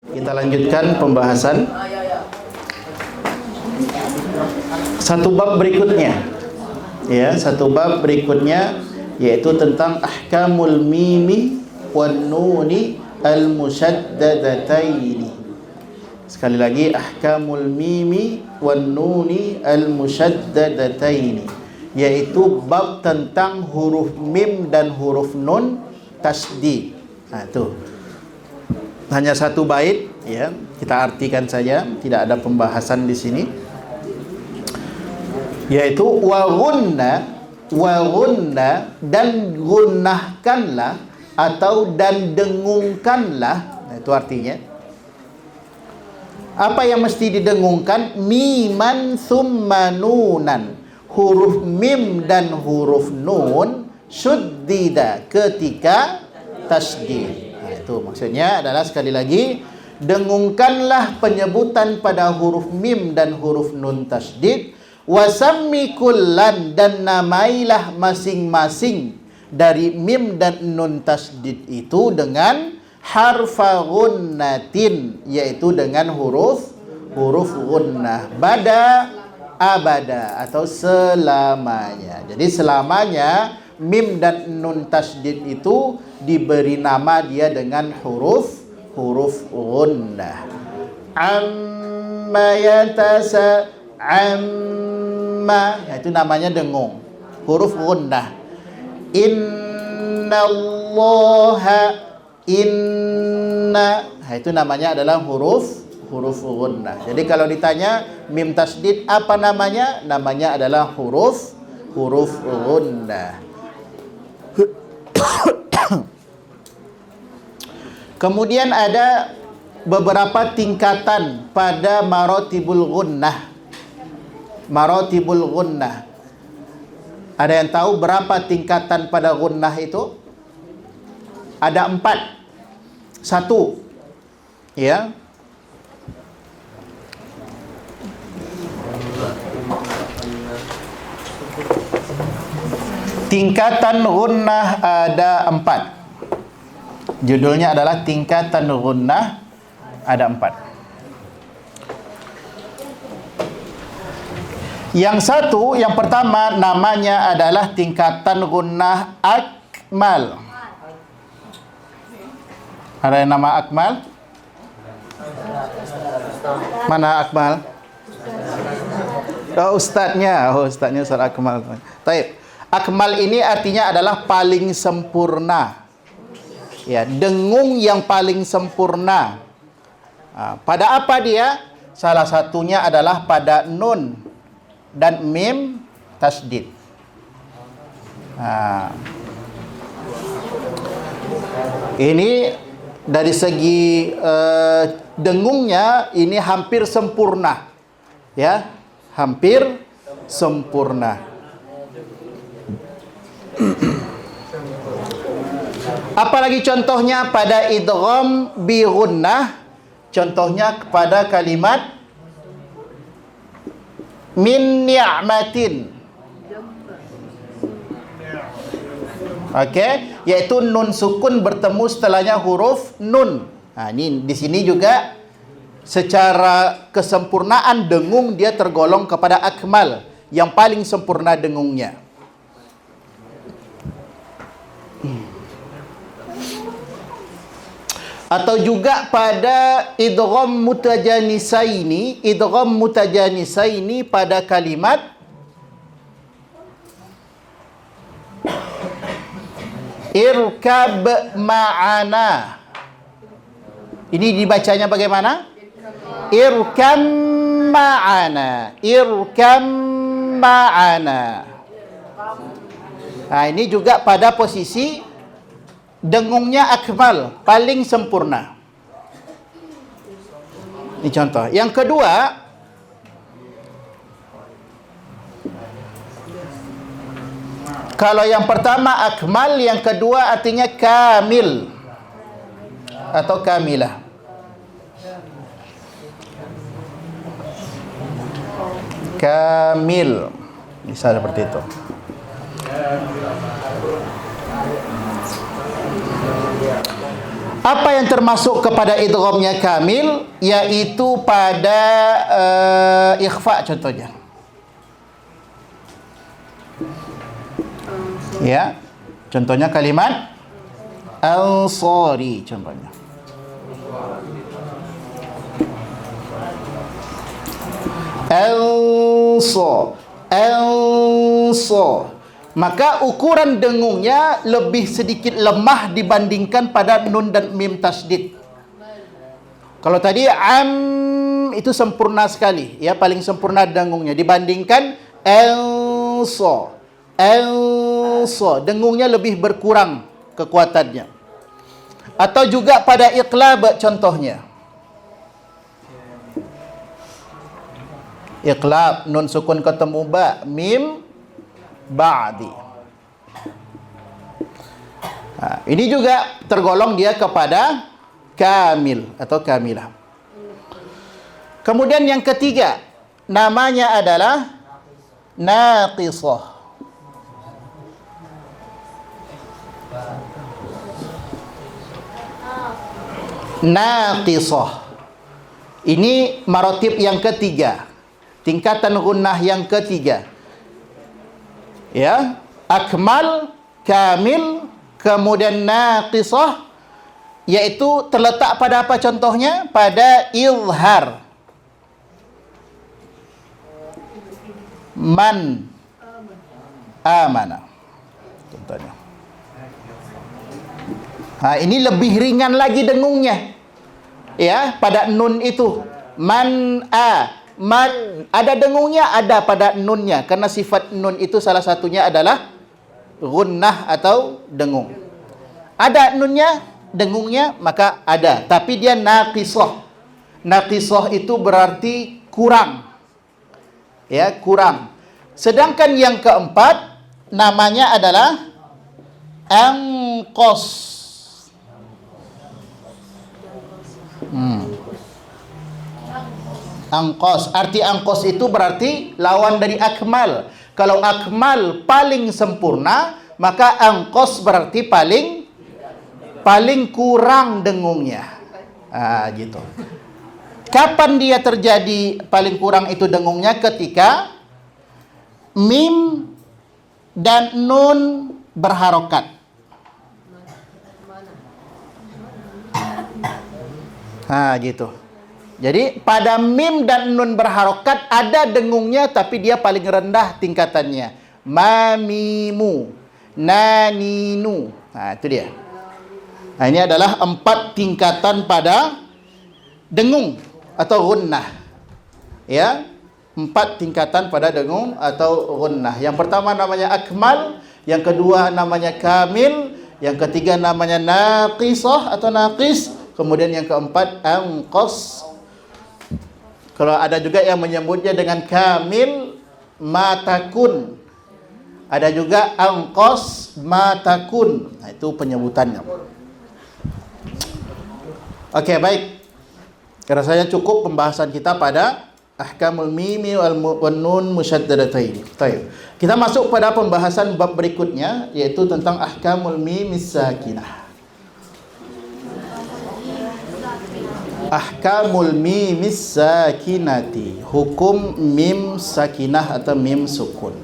Kita lanjutkan pembahasan satu bab berikutnya. Ya, satu bab berikutnya yaitu tentang ahkamul mimi wan nuni al musyaddadataini. Sekali lagi, ahkamul mimi wan nuni al musyaddadataini, yaitu bab tentang huruf mim dan huruf nun tasydid. Nah, itu hanya satu bait, ya, kita artikan saja, tidak ada pembahasan di sini. Yaitu wa gunna dan gunnahkanlah atau dan dengungkanlah. Nah, itu artinya. Apa yang mesti didengungkan? Miman summa nunan. Huruf mim dan huruf nun syuddida ketika tasydid. Nah, itu maksudnya adalah, sekali lagi, dengungkanlah penyebutan pada huruf mim dan huruf nun tasydid. Wasammi kullan, dan namailah masing-masing dari mim dan nun tasydid itu dengan harfa gunnatin, yaitu dengan huruf gunnah, bada abada atau selamanya. Jadi selamanya mim dan nun tasydid itu diberi nama dia dengan huruf gunnah. Amma amma, itu namanya dengung, huruf gunnah. Innallaha, inna, itu namanya adalah huruf gunnah. Jadi kalau ditanya mim tasydid apa namanya? Namanya adalah huruf gunnah. Kemudian ada beberapa tingkatan pada maratibul gunnah. Maratibul gunnah. Ada yang tahu berapa tingkatan pada gunnah itu? Ada 4. 1, ya, tingkatan gunnah ada 4. Judulnya adalah tingkatan gunnah ada 4. Yang pertama namanya adalah tingkatan gunnah akmal. Ada yang nama akmal? Mana akmal? Oh, ustadznya. Ustaz Akmal. Baik. Akmal ini artinya adalah paling sempurna. Ya, dengung yang paling sempurna. Pada apa dia? Salah satunya adalah pada nun dan mim tasydid. Ini dari segi dengungnya ini hampir sempurna, ya, hampir sempurna. Apalagi contohnya pada idgham bi gunnah, contohnya pada kalimat min ni'matin. Yaitu nun sukun bertemu setelahnya huruf nun. Ini di sini juga secara kesempurnaan dengung dia tergolong kepada akmal, yang paling sempurna dengungnya. Atau juga pada idgham mutajanisaini pada kalimat irkab ma'ana. Ini dibacanya bagaimana? Irkam ma'ana. Irkam ma'ana. Ini juga pada posisi dengungnya akmal, paling sempurna. Ini contoh. Yang kedua, kalau yang pertama akmal, yang kedua artinya kamil atau kamilah. Kamil, bisa seperti itu. Apa yang termasuk kepada idghamnya kamil? Yaitu pada ikhfa contohnya. Ya, contohnya kalimat Ansari contohnya. Ansar. Maka ukuran dengungnya lebih sedikit lemah dibandingkan pada nun dan mim tasdid. Kalau tadi itu sempurna sekali, ya, paling sempurna dengungnya dibandingkan ansar. Dengungnya lebih berkurang kekuatannya. Atau juga pada iqlab contohnya. Iqlab, nun sukun ketemu ba, mim ba'di. Ini juga tergolong dia kepada kamil atau kamilah. Kemudian yang ketiga, namanya adalah naqisah. Naqisah. Ini maratib yang ketiga, tingkatan gunnah yang ketiga. Ya, akmal, kamil, kemudian naqisah, yaitu terletak pada apa contohnya? Pada izhar. Man amana contohnya. Ini lebih ringan lagi dengungnya, ya, pada nun itu. Man ada dengungnya, ada pada nunnya, karena sifat nun itu salah satunya adalah gunnah atau dengung. Ada nunnya, dengungnya, maka ada, tapi dia naqisah. Naqisah itu berarti kurang, ya, kurang. Sedangkan yang keempat namanya adalah anqas. Angkos, arti angkos itu berarti lawan dari akmal. Kalau akmal paling sempurna, maka angkos berarti paling kurang dengungnya. Gitu. Kapan dia terjadi paling kurang itu dengungnya? Ketika mim dan nun berharokat. Gitu. Jadi pada mim dan nun berharokat ada dengungnya, tapi dia paling rendah tingkatannya. Mamimu, naninu. Itu dia. Ini adalah 4 tingkatan pada dengung atau gunnah. Ya, 4 tingkatan pada dengung atau gunnah. Yang pertama namanya akmal, yang kedua namanya kamil, yang ketiga namanya naqisah atau naqis, kemudian yang keempat anqas. Kalau ada juga yang menyebutnya dengan kamil matakun. Ada juga anqas matakun. Itu penyebutannya. Oke, baik. Rasanya cukup pembahasan kita pada ahkamul mimi wal nun musyaddadatain. Baik. Kita masuk pada pembahasan bab berikutnya, yaitu tentang ahkamul mim sakinah. Ahkamul mim sakinati, hukum mim sakinah atau mim sukun.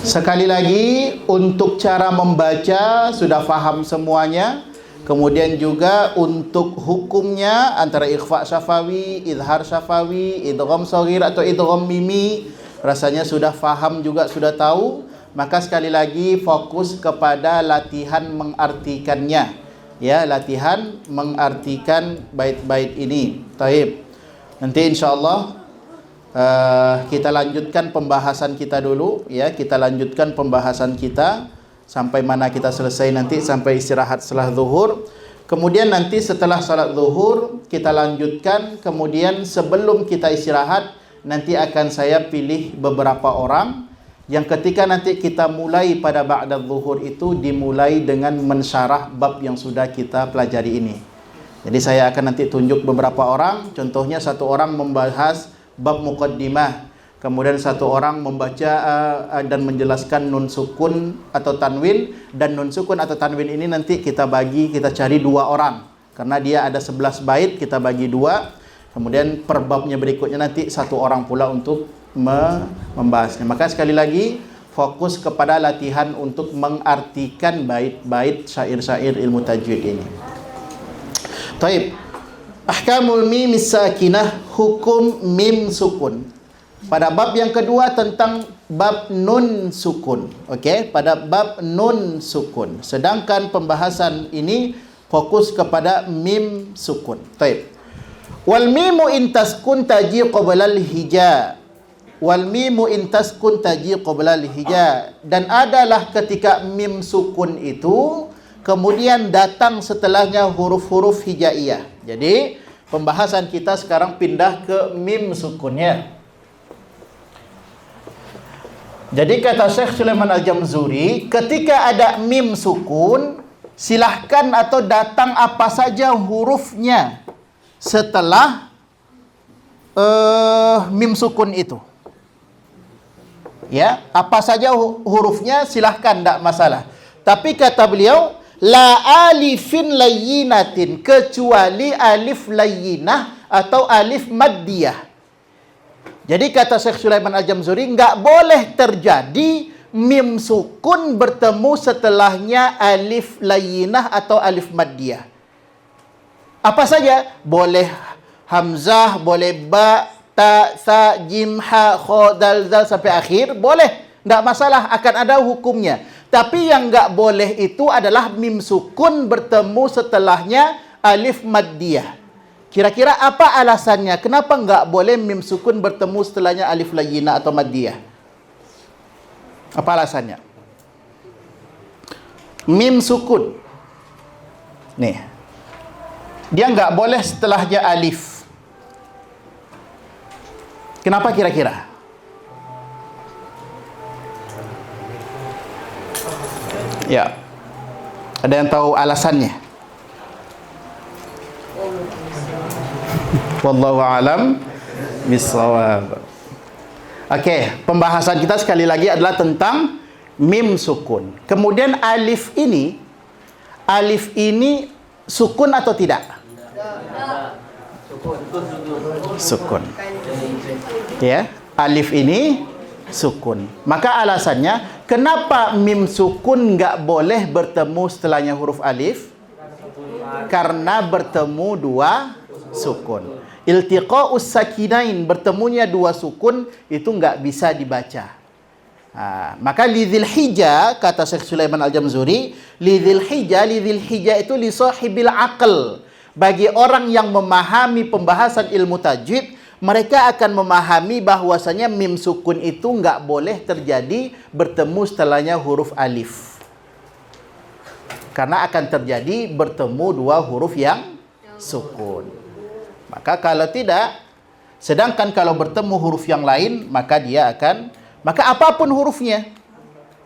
Sekali lagi, untuk cara membaca sudah faham semuanya. Kemudian juga untuk hukumnya antara ikhfa syafawi, izhar syafawi, idgham shaghir atau idgham mimi, rasanya sudah faham juga, sudah tahu. Maka sekali lagi fokus kepada latihan mengartikannya. Ya, latihan mengartikan bait-bait ini. Taib. Nanti insyaallah kita lanjutkan pembahasan kita dulu, ya, kita lanjutkan pembahasan kita sampai mana kita selesai nanti, sampai istirahat setelah zuhur. Kemudian nanti setelah salat zuhur kita lanjutkan. Kemudian sebelum kita istirahat, nanti akan saya pilih beberapa orang yang ketika nanti kita mulai pada ba'da zuhur itu dimulai dengan mensyarah bab yang sudah kita pelajari ini. Jadi saya akan nanti tunjuk beberapa orang. Contohnya satu orang membahas bab muqaddimah, kemudian satu orang membaca dan menjelaskan nun sukun atau tanwin, dan nun sukun atau tanwin ini nanti kita cari 2 orang, karena dia ada 11 bait, kita bagi 2, kemudian per babnya berikutnya nanti 1 orang pula untuk membahasnya. Maka sekali lagi fokus kepada latihan untuk mengartikan bait-bait syair-syair ilmu tajwid ini. Taib. Ahkamul mim sakinah, hukum mim sukun. Pada bab yang kedua tentang bab nun sukun. Okey, pada bab nun sukun. Sedangkan pembahasan ini fokus kepada mim sukun. Taib. Wal mimu in taskun taji qabla al hija. Wal mimu in taskun taji qabla al hija. Dan adalah ketika mim sukun itu kemudian datang setelahnya huruf-huruf hijaiyah. Jadi pembahasan kita sekarang pindah ke mim sukunnya. Jadi kata Syekh Sulaiman Al-Jamzuri, ketika ada mim sukun, silahkan atau datang apa saja hurufnya setelah mim sukun itu. Ya, apa saja hurufnya silahkan, tidak masalah. Tapi kata beliau, la alifin layyinatin, kecuali alif layyinah atau alif maddiyah. Jadi kata Syekh Sulaiman Al-Jamzuri, enggak boleh terjadi mim sukun bertemu setelahnya alif layyinah atau alif maddiyah. Apa saja? Boleh hamzah, boleh ba, ta, sa, jim, ha, kha, dal, zal sampai akhir, boleh. Enggak masalah, akan ada hukumnya. Tapi yang enggak boleh itu adalah mim sukun bertemu setelahnya alif maddiyah. Kira-kira apa alasannya? Kenapa enggak boleh mim sukun bertemu setelahnya alif layyinah atau maddiyah? Apa alasannya? Mim sukun. Nih. Dia enggak boleh setelahnya alif. Kenapa kira-kira? Ya. Ada yang tahu alasannya? Wallahu alam bisawab. Okey, pembahasan kita sekali lagi adalah tentang mim sukun. Kemudian alif ini sukun atau tidak? Sukun. Ya, alif ini sukun. Maka alasannya, kenapa mim sukun enggak boleh bertemu setelahnya huruf alif? Karena bertemu 2 sukun. Iltiqa'us sakinain, bertemunya 2 sukun itu enggak bisa dibaca. Maka lidzil hijjah, kata Syekh Sulaiman Al-Jamzuri, lidzil hijjah itu li sahibil aql. Bagi orang yang memahami pembahasan ilmu tajwid, mereka akan memahami bahwasanya mim sukun itu enggak boleh terjadi bertemu setelahnya huruf alif. Karena akan terjadi bertemu 2 huruf yang sukun. Maka kalau tidak, sedangkan kalau bertemu huruf yang lain, maka apapun hurufnya,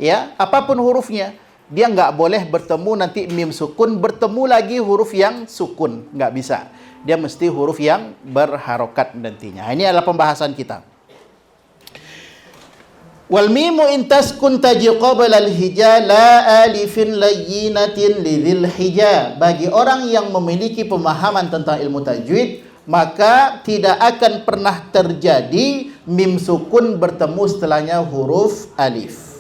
ya, apapun hurufnya, dia enggak boleh bertemu nanti mim sukun bertemu lagi huruf yang sukun, enggak bisa. Dia mesti huruf yang berharokat nantinya. Ini adalah pembahasan kita. Wal mimu in taskun taji qabla al hija la alifin layyinatin lidzil hija. Bagi orang yang memiliki pemahaman tentang ilmu tajwid, maka tidak akan pernah terjadi mim sukun bertemu setelahnya huruf alif.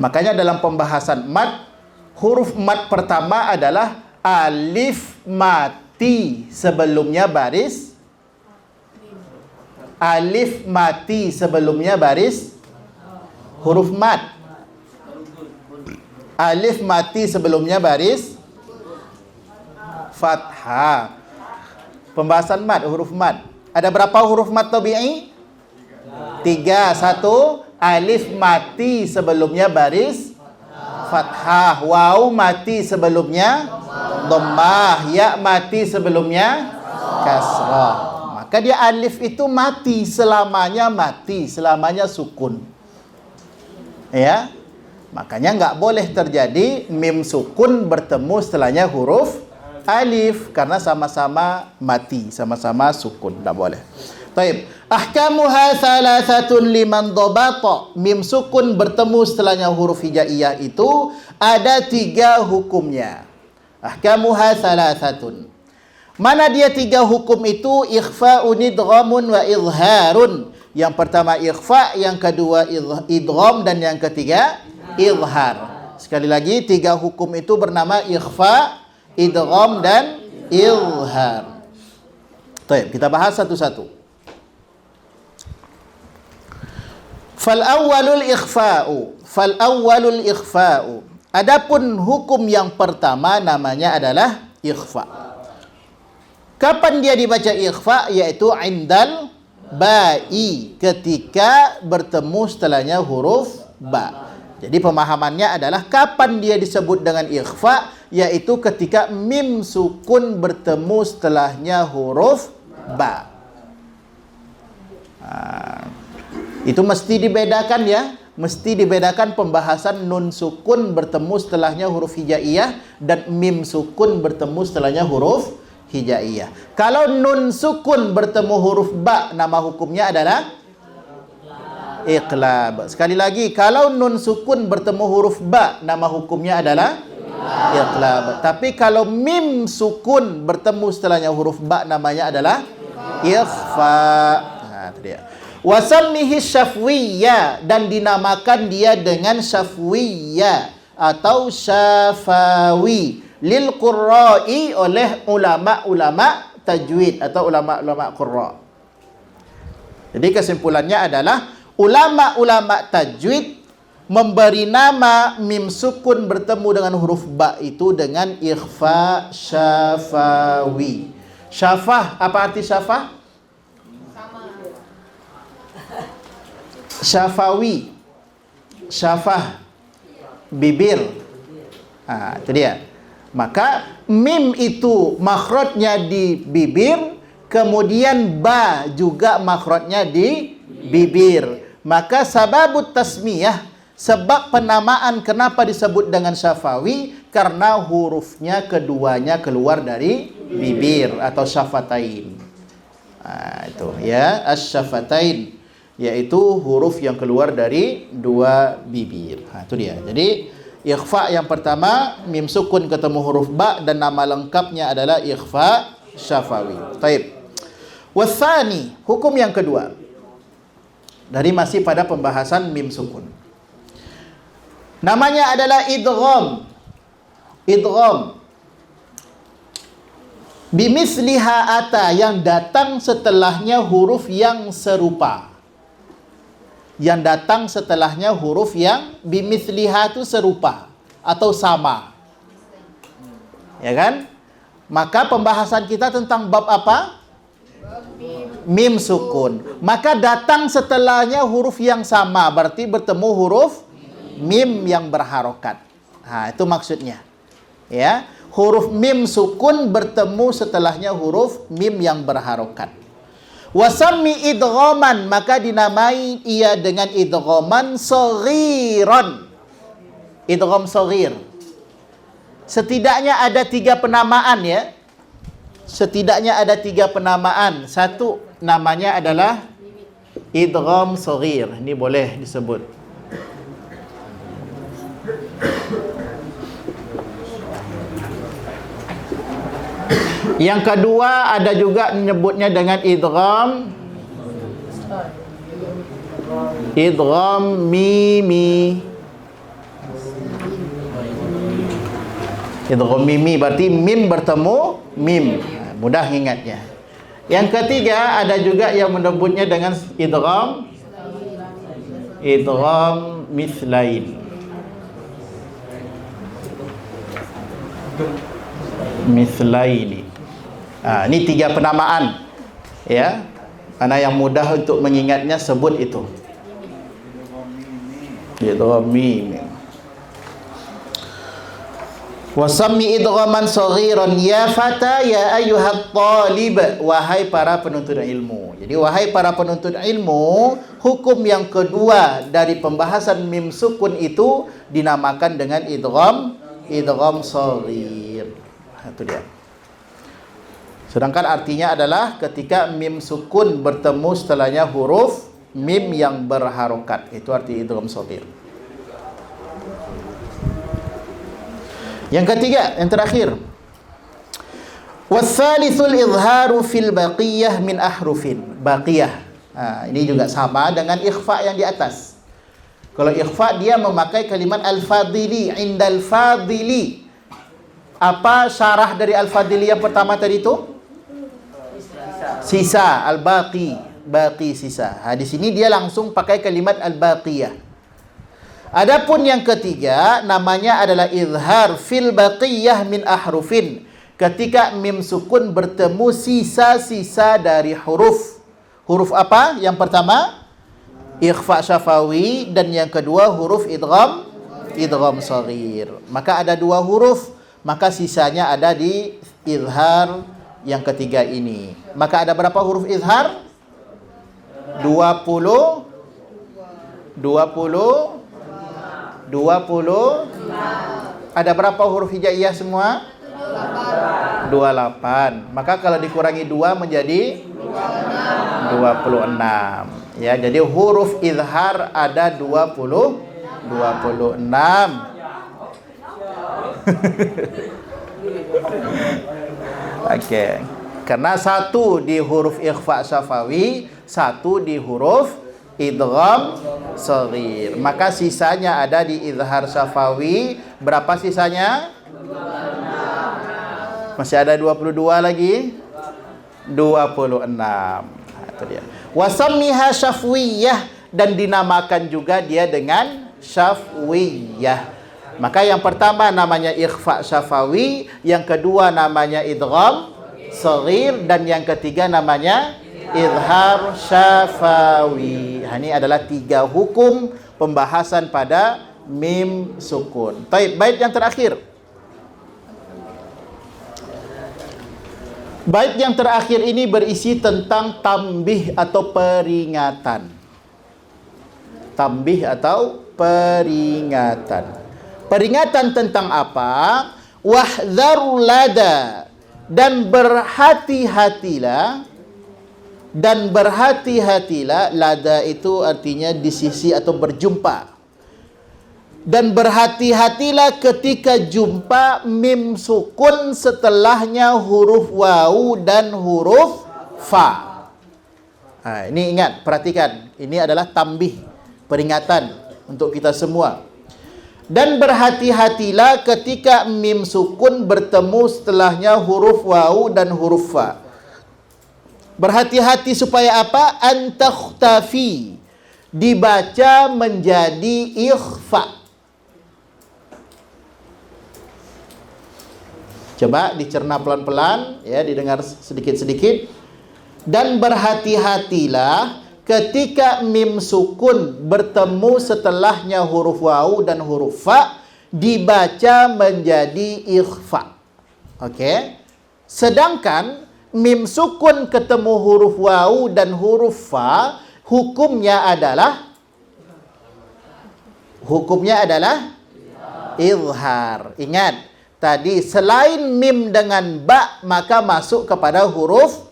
Makanya dalam pembahasan mad, huruf mad pertama adalah alif mati sebelumnya baris. Alif mati sebelumnya baris huruf mad. Alif mati sebelumnya baris fathah. Pembahasan mad, huruf mad. Ada berapa huruf mad tabi'i? 3. 1, alif mati sebelumnya baris fathah. Waw mati sebelumnya dhammah. Ya mati sebelumnya kasrah. Maka dia alif itu mati, selamanya sukun. Ya. Makanya enggak boleh terjadi mim sukun bertemu setelahnya huruf alif karena sama-sama mati, sama-sama sukun, tak boleh. Taib. Ahkamuha thalathatun liman dhabata. Mim sukun bertemu setelahnya huruf hijaiyah itu ada 3 hukumnya. Ahkamuha thalathatun. Mana dia 3 hukum itu? Ikhfa'un, idghamun wa izharun. Yang pertama ikhfa, yang kedua idgham, dan yang ketiga izhar. Sekali lagi 3 hukum itu bernama ikhfa, idgham dan izhar. Baik, kita bahas satu-satu. Fal awwalul ikhfa'u. Adapun hukum yang pertama namanya adalah ikhfa. Kapan dia dibaca ikhfa? Yaitu indal ba'i, ketika bertemu setelahnya huruf ba. Jadi pemahamannya adalah kapan dia disebut dengan ikhfa, yaitu ketika mim sukun bertemu setelahnya huruf ba. Itu mesti dibedakan ya. Mesti dibedakan pembahasan nun sukun bertemu setelahnya huruf hijaiyah dan mim sukun bertemu setelahnya huruf hijaiyah. Kalau nun sukun bertemu huruf ba, nama hukumnya adalah iqlab. Sekali lagi, kalau nun sukun bertemu huruf ba, nama hukumnya adalah iqlab. Tapi kalau mim sukun bertemu setelahnya huruf ba, namanya adalah ikhfa. Nah, itu dia. Wasammihi syafwiyya, dan dinamakan dia dengan syafwiyya atau syafawi lil qurra'i, oleh ulama-ulama tajwid atau ulama-ulama qurra. Jadi kesimpulannya adalah ulama-ulama tajwid memberi nama mim sukun bertemu dengan huruf ba itu dengan ikhfa syafawi. Syafah, apa arti syafah? Syafawi, syafah, bibir. Itu dia. Maka mim itu makhrajnya di bibir, kemudian ba juga makhrajnya di bibir. Maka sababut tasmiyah, sebab penamaan kenapa disebut dengan syafawi, karena hurufnya keduanya keluar dari bibir atau syafatain. Itu ya, asy-syafatain, yaitu huruf yang keluar dari 2 bibir. Itu dia. Jadi ikhfa yang pertama mim sukun ketemu huruf ba, dan nama lengkapnya adalah ikhfa syafawi. Taib. Watsani, hukum yang kedua. Dari masih pada pembahasan mim sukun. Namanya adalah idgham. Idgham. Bimisliha ata, yang datang setelahnya huruf yang serupa. Yang datang setelahnya huruf yang bimisliha itu serupa atau sama. Ya kan? Maka pembahasan kita tentang bab apa? Mim sukun. Maka datang setelahnya huruf yang sama, berarti bertemu huruf mim yang berharokat. Itu maksudnya. Ya, huruf mim sukun bertemu setelahnya huruf mim yang berharokat. Wasammi idghaman, maka dinamai ia dengan idghaman shaghiran. Idgham shaghir. Setidaknya ada 3 penamaan ya. Setidaknya ada 3 penamaan. Satu namanya adalah idgham shaghir. Ini boleh disebut. Yang kedua ada juga menyebutnya dengan idgham mimi. Idgham mimi berarti mim bertemu mim. Mudah ingatnya. Yang ketiga ada juga yang menyebutnya dengan idgham mithlain. Mithlaini. Ini 3 penamaan. Ya. Mana yang mudah untuk mengingatnya sebut itu. Idgham mim. Wasammi idghaman saghiran ya fata ya ayyuhat talib, wahai para penuntut ilmu. Jadi wahai para penuntut ilmu, hukum yang kedua dari pembahasan mim sukun itu dinamakan dengan idgham saghir. Itu dia. Sedangkan artinya adalah ketika mim sukun bertemu setelahnya huruf mim yang berharokat. Itu arti idgham shaghir. Yang ketiga, yang terakhir. Wasalithul izharu fil baqiyah min ahrufin. Baqiyah. Ini juga sama dengan ikhfa yang di atas. Kalau ikhfa dia memakai kalimat al-fadili, indal fadili. Apa syarah dari al-fadili yang pertama tadi itu? Sisa, al-baqi, baqi sisa. Di sini dia langsung pakai kalimat al-baqiyah. Adapun yang ketiga namanya adalah izhar fil baqiyah min ahrufin. Ketika mim sukun bertemu sisa-sisa dari huruf. Huruf apa? Yang pertama ikhfa syafawi dan yang kedua huruf idgham shaghir. Maka ada dua huruf, maka sisanya ada di izhar yang ketiga ini. Maka ada berapa huruf izhar? 20. Ada berapa huruf hijaiyah semua? 28. Maka kalau dikurangi 2 menjadi 26. Ya, jadi huruf izhar ada 26. Oke. Karena satu di huruf ikhfa syafawi, satu di huruf idgham shaghir. Maka sisanya ada di izhar syafawi. Berapa sisanya? 26. Masih ada 22 lagi? 26. Itu dia. Wasammiha syafwiyah, dan dinamakan juga dia dengan syafwiyah. Maka yang pertama namanya ikhfa syafawi, yang kedua namanya idgham shaghir, dan yang ketiga namanya izhar syafawi. Ini adalah 3 hukum pembahasan pada mim sukun. Bait yang terakhir. Bait yang terakhir ini berisi tentang tambih atau peringatan. Tambih atau peringatan. Peringatan tentang apa? Wahdharul lada, dan berhati-hatilah. Dan berhati-hatilah, lada itu artinya di sisi atau berjumpa. Dan berhati-hatilah ketika jumpa mim sukun setelahnya huruf wawu dan huruf fa. Ini ingat, perhatikan. Ini adalah tambih, peringatan untuk kita semua. Dan berhati-hatilah ketika mim sukun bertemu setelahnya huruf wawu dan huruf fa. Berhati-hati supaya apa? Antakhtafi, dibaca menjadi ikhfa. Coba dicerna pelan-pelan, ya, didengar sedikit-sedikit. Dan berhati-hatilah ketika mim sukun bertemu setelahnya huruf wawu dan huruf fa, dibaca menjadi ikhfa. Oke. Sedangkan mim sukun ketemu huruf wawu dan huruf fa, hukumnya adalah izhar. Ingat, tadi selain mim dengan ba maka masuk kepada huruf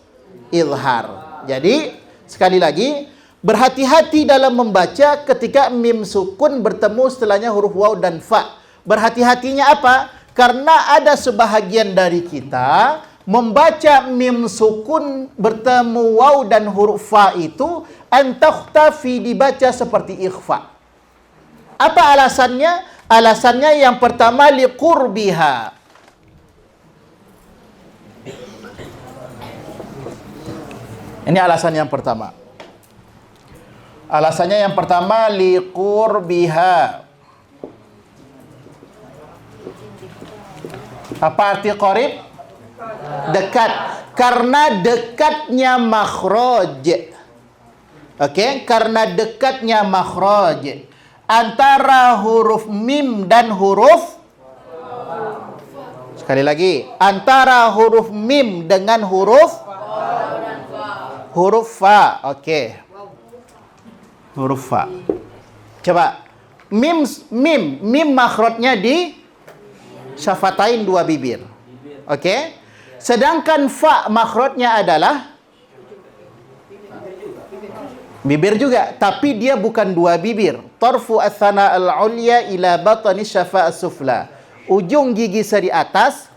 izhar. Jadi sekali lagi, berhati-hati dalam membaca ketika mim sukun bertemu setelahnya huruf waw dan fa. Berhati-hatinya apa? Karena ada sebahagian dari kita membaca mim sukun bertemu waw dan huruf fa itu antakhtafi, dibaca seperti ikhfa. Apa alasannya? Alasannya yang pertama liqurbiha. Ini alasan yang pertama. Alasannya yang pertama liqurbiha. Apa arti qarib? Dekat. Karena dekatnya makhraj. Oke, karena dekatnya makhraj antara huruf mim dan huruf, sekali lagi, antara huruf mim dengan huruf fa. Oke. Huruf fa. Coba. Mim makhrajnya di syafatain, dua bibir. Oke. Sedangkan fa makhrajnya adalah bibir juga, tapi dia bukan dua bibir. Tarfu athana al-ulya ila batani syafa' as-sufla. Ujung gigi seri atas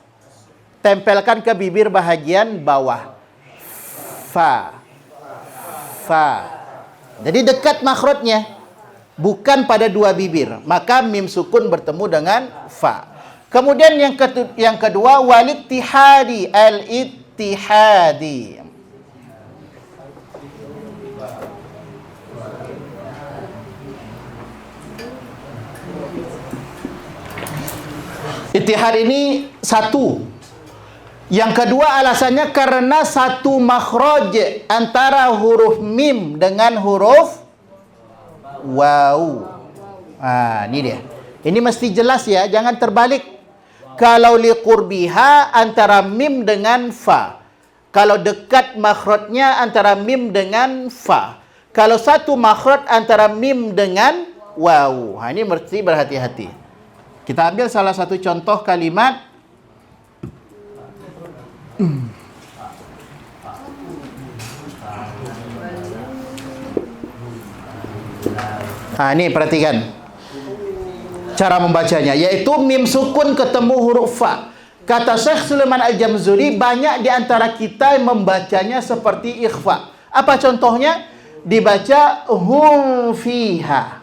tempelkan ke bibir bahagian bawah. Fa. Fa. Jadi dekat makhrajnya, bukan pada dua bibir. Maka mim sukun bertemu dengan fa. Kemudian yang kedua walittihadi, al-ittihadi. Ittihad ini satu. Yang kedua alasannya karena satu makhraj antara huruf mim dengan huruf waw. Ini dia. Ini mesti jelas ya, jangan terbalik. Kalau liqurbiha antara mim dengan fa. Kalau dekat makhrajnya antara mim dengan fa. Kalau satu makhraj antara mim dengan waw. Ini mesti berhati-hati. Kita ambil salah satu contoh kalimat. Ini perhatikan cara membacanya, yaitu mim sukun ketemu huruf fa. Kata Syekh Sulaiman Al-Jamzuri, banyak di antara kita yang membacanya seperti ikhfa. Apa contohnya? Dibaca hum fiha.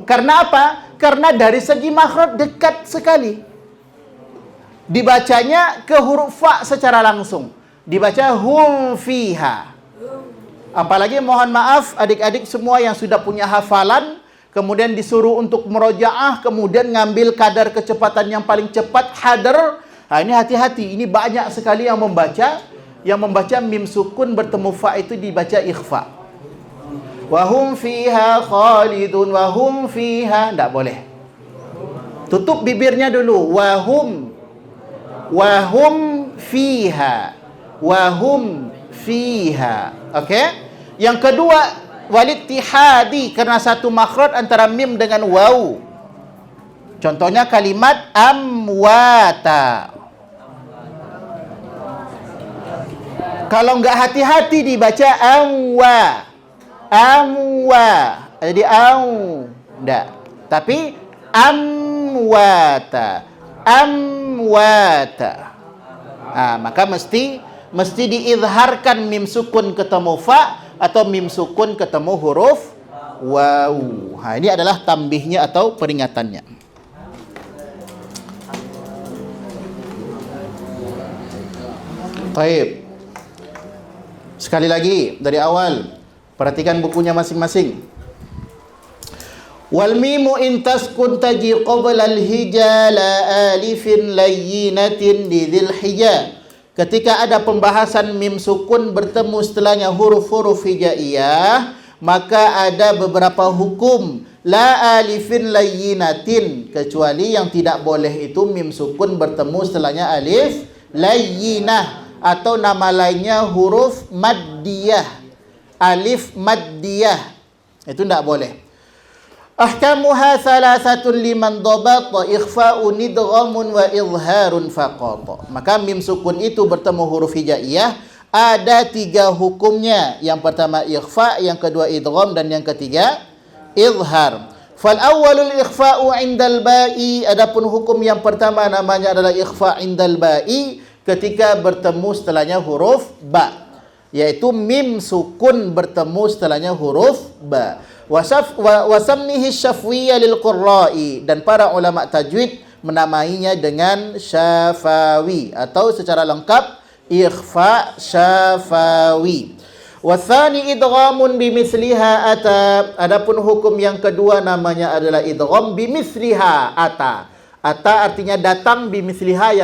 Karena apa? Karena dari segi makhraj dekat sekali. Dibacanya ke huruf fa secara langsung. Dibaca hum fiha. Apalagi mohon maaf adik-adik semua yang sudah punya hafalan, kemudian disuruh untuk murojaah, kemudian ngambil kadar kecepatan yang paling cepat, hadar. Ini hati-hati, ini banyak sekali yang membaca mim sukun bertemu fa itu dibaca ikhfa. Wahum fiha khalidun, wahum fiha, tidak boleh. Tutup bibirnya dulu. Wahum fiha, wahum fiha. Oke? Yang kedua walittihadi, karena satu makhraj antara mim dengan waw. Contohnya kalimat amwata. Kalau nggak hati-hati dibaca amwa. Jadi enggak, tapi amwata. Maka mesti diizharkan mim sukun ketemu fa atau mim sukun ketemu huruf waw. Ini adalah tambihnya atau peringatannya. Baik. Sekali lagi dari awal. Perhatikan bukunya masing-masing. Wal mimu in taskun taji qabla al-hija la alifin layyinatin lidhil hija. Ketika ada pembahasan mim sukun bertemu setelahnya huruf-huruf hijaiyah, maka ada beberapa hukum. La alifin layyinatin, kecuali yang tidak boleh itu mim sukun bertemu setelahnya alif layyinah, atau nama lainnya huruf maddiyah. Alif maddiyah itu tidak boleh. Ahkamuha thalathatun liman dhabata ikhfa'un idghamun wa izharun faqat. Maka mim sukun itu bertemu huruf hijaiyah ada 3 hukumnya. Yang pertama ikhfa, yang kedua idgham, dan yang ketiga izhar. Fal awwalul ikhfa'u 'indal ba'i. Adapun hukum yang pertama namanya adalah ikhfa' 'indal ba'i, ketika bertemu setelahnya huruf ba, yaitu mim sukun bertemu setelahnya huruf ba. Wasammihi syafwiyya lil qurra'i, dan para ulama tajwid menamainya dengan syafawi atau secara lengkap ikhfa syafawi. Wathani idghamun bimithliha ata. Adapun hukum yang kedua namanya adalah idgham bimithliha ata. Ata artinya datang, bimithliha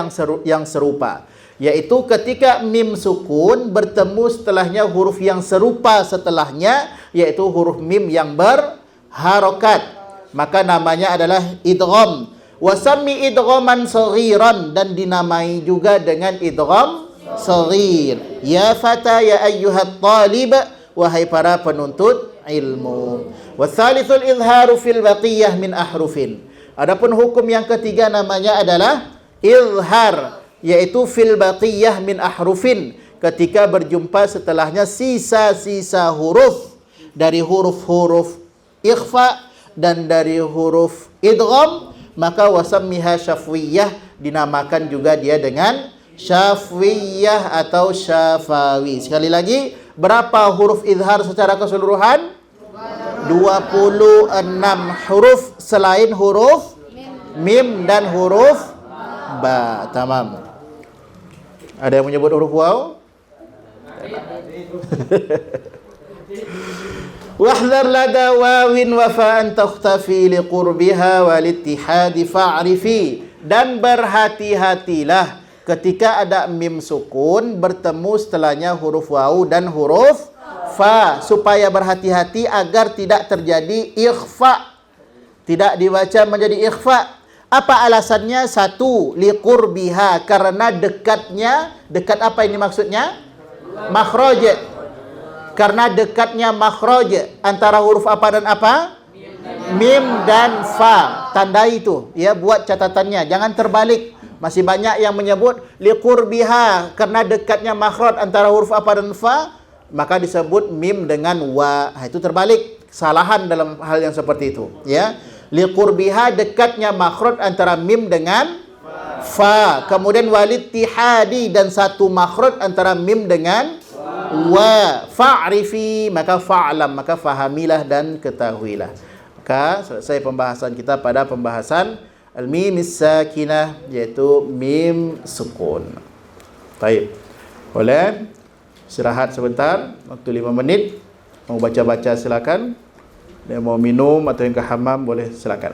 yang serupa, yaitu ketika mim sukun bertemu setelahnya huruf yang serupa setelahnya, yaitu huruf mim yang berharokat, maka namanya adalah idgham. Wasammi idghaman saghiran, dan dinamai juga dengan idgham saghir. Ya fata ya ayyuhat talib, wahai para penuntut ilmu. Watsalithul izharu fil baqiyah min ahrufin. Adapun hukum yang ketiga namanya adalah izhar yaitu fil baqiyah min ahrufin, ketika berjumpa setelahnya sisa-sisa huruf dari huruf-huruf ikhfa dan dari huruf idgham, maka wasammiha syafwiyah, dinamakan juga dia dengan syafwiyah atau syafawi. Sekali lagi, berapa huruf izhar secara keseluruhan? 26 huruf selain huruf mim dan huruf ba. Tamam. Ada yang menyebut huruf waw? Wahdhar lada wawin wa fa'an takhtafi liqurbiha walittihadi fa'rifi. Dan berhati-hatilah ketika ada mim sukun bertemu setelahnya huruf waw dan huruf fa, supaya berhati-hati agar tidak terjadi ikhfa, tidak dibaca menjadi ikhfa. Apa alasannya? Satu, liqurbiha, karena dekatnya. Dekat apa ini maksudnya? Makhraj. Karena dekatnya makhraj antara huruf apa dan apa? Mim dan fa. Tandai itu, ya, buat catatannya, jangan terbalik. Masih banyak yang menyebut liqurbiha karena dekatnya makhraj antara huruf apa dan fa, maka disebut mim dengan wa. Itu terbalik, kesalahan dalam hal yang seperti itu, ya. Liqurbiha, dekatnya makhraj antara mim dengan fa. Kemudian walittihadi, dan satu makhraj antara mim dengan wa. Fa'rifi, maka fa'lam, maka fahamilah dan ketahuilah. Maka selesai pembahasan kita pada pembahasan al-mim as-sakinah, yaitu mim sukun. Baik. Boleh istirahat sebentar, waktu 5 menit. Mau baca-baca silakan. Yang mau minum atau yang ke hammam boleh silakan.